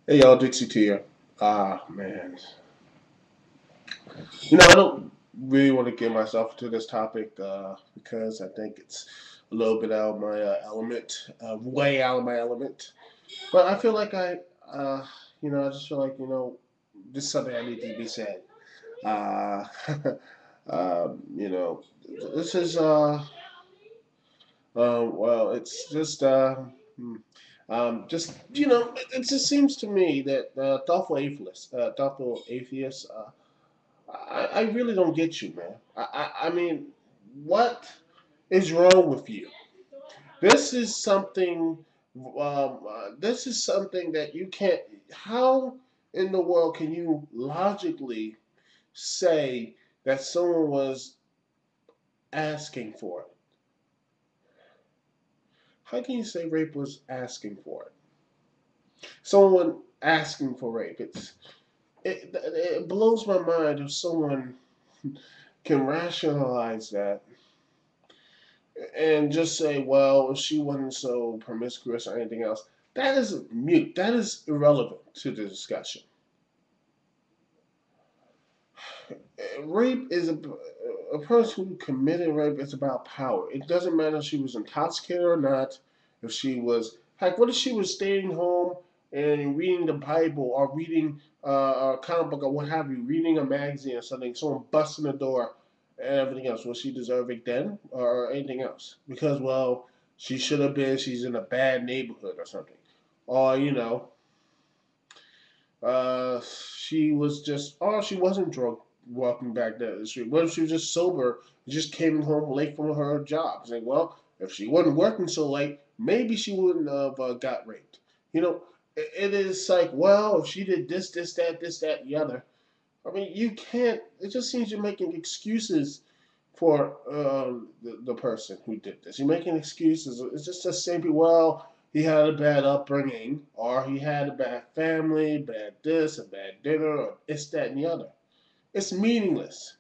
Hey y'all, Dixie T here. Ah man, I don't really want to get myself into this topic because I think it's a little bit out of my element, way out of my element. But I feel like uh, I just feel like this is something that needs to be said. Uh, you know, this is well, it's just it just seems to me that thoughtful atheists. I really don't get you, man. I mean, what is wrong with you? This is something. This is something that you can't. How in the world can you logically say that someone was asking for it? How can you say rape was asking for it? Someone asking for rape. It blows my mind if someone can rationalize that and just say, well, if she wasn't so promiscuous or anything else, that is mute. That is irrelevant to the discussion. Rape is a person who committed rape is about power. It doesn't matter if she was intoxicated or not. If she was, heck, what if she was staying home and reading the Bible or reading a comic book or what have you, reading a magazine or something, someone busts in the door and everything else. Was she deserving then or anything else? Because, well, she should have been, she's in a bad neighborhood or something. Or, she was just, oh, she wasn't drunk walking back down the street. What if she was just sober, just came home late from her job? Saying, well, if she wasn't working so late, maybe she wouldn't have got raped. It is like, well, if she did this, that, and the other. I mean, you can't. It just seems you're making excuses for the person who did this. You're making excuses. It's just the same people. Well, he had a bad upbringing, or he had a bad family, bad this, a bad dinner, or it's that and the other. It's meaningless.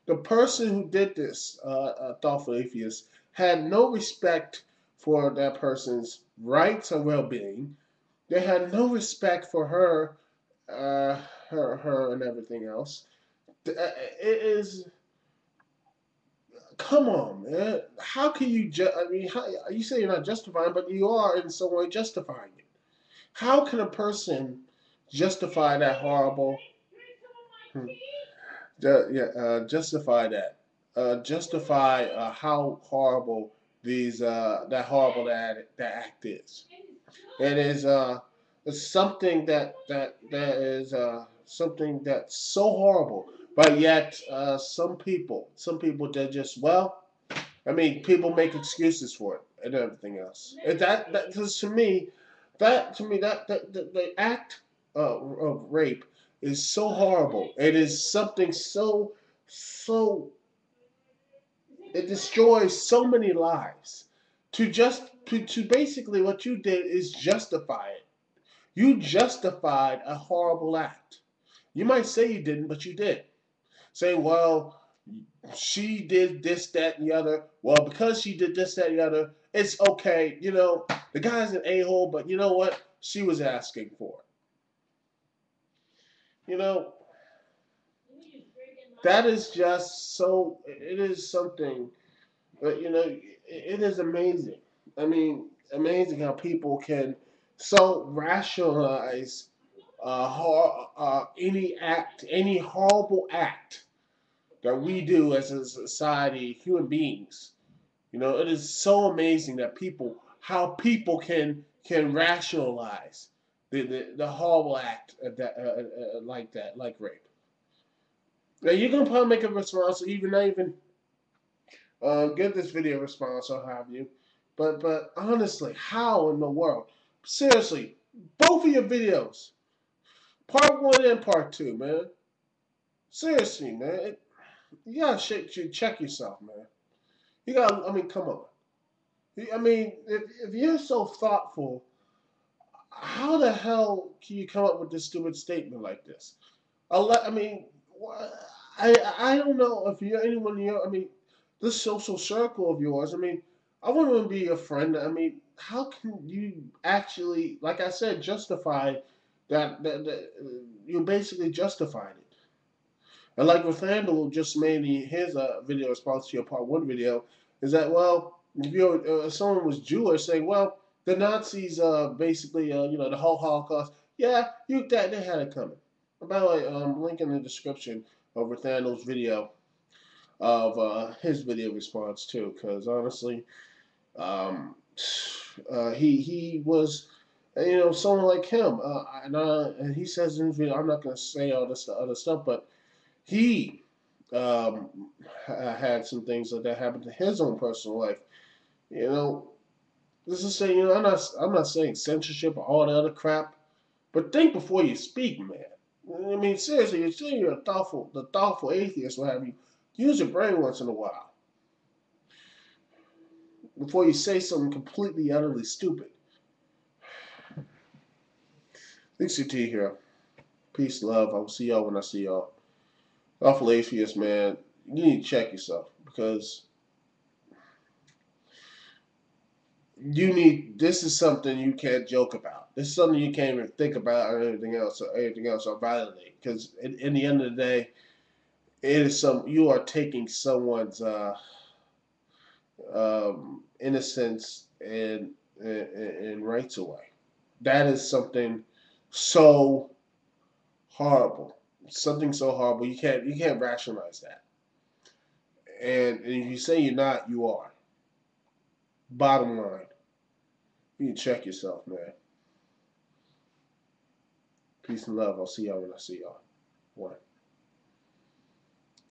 The person who did this, thoughtful atheist, had no respect for that person's rights or well-being. They had no respect for her, uh, her, and everything else. It is come on, man. How can you? I mean, you say you're not justifying, but you are in some way justifying it. How can a person justify that horrible? Hmm, justify that. Justify how horrible these that horrible that act is. It is it's something that is something that's so horrible, but yet some people they just well I mean, people make excuses for it and everything else. And that to me that the act of rape is so horrible. It is something so it destroys so many lives. To basically what you did is justify it. You justified a horrible act. You might say you didn't, but you did. Saying, well, she did this, that, and the other. Well, because she did this, that, and the other, it's okay. The guy's an a hole, but you know what? She was asking for it. That is just so. It is something. It is amazing. I mean, amazing how people can so rationalize any horrible act that we do as a society, human beings. It is so amazing that how people can rationalize the horrible act like that, like rape. Now you can probably make a response, even not even give this video a response or have you, but honestly, how in the world? Seriously, both of your videos, part one and part two, man. Seriously, man, you gotta check yourself, man. You got. I mean, come on. I mean, if you're so thoughtful, how the hell can you come up with this stupid statement like this? I mean, I don't know if you're anyone here. I mean, this social circle of yours. I mean, I wouldn't want to be your friend. I mean, how can you actually, like I said, justify that you basically justified it. And like Nathaniel just made his video response to your part one video, is that, well, if you're someone was Jewish, saying, well, the Nazis basically the whole Holocaust, yeah, that they had it coming. And by the way, link in the description of Nathaniel's video of his video response too, because honestly, um, he was someone like him, and he says in his video, I'm not going to say all this other stuff, but he um, had some things like that happen to his own personal life. You know, this is saying, I'm not saying censorship or all the other crap, but think before you speak, man. I mean, seriously, you're saying you're the thoughtful atheist, what have you. Use your brain once in a while before you say something completely, utterly stupid. Thanks, CT here. Peace, love. I will see y'all when I see y'all. Thoughtful atheist, man. You need to check yourself because this is something you can't joke about. This is something you can't even think about or anything else or validate. Because in the end of the day, it is you are taking someone's innocence and rights away. That is something so horrible. Something so horrible. You can't rationalize that. And if you say you're not, you are. Bottom line, you need to check yourself, man. Peace and love. I'll see y'all when I see y'all. One.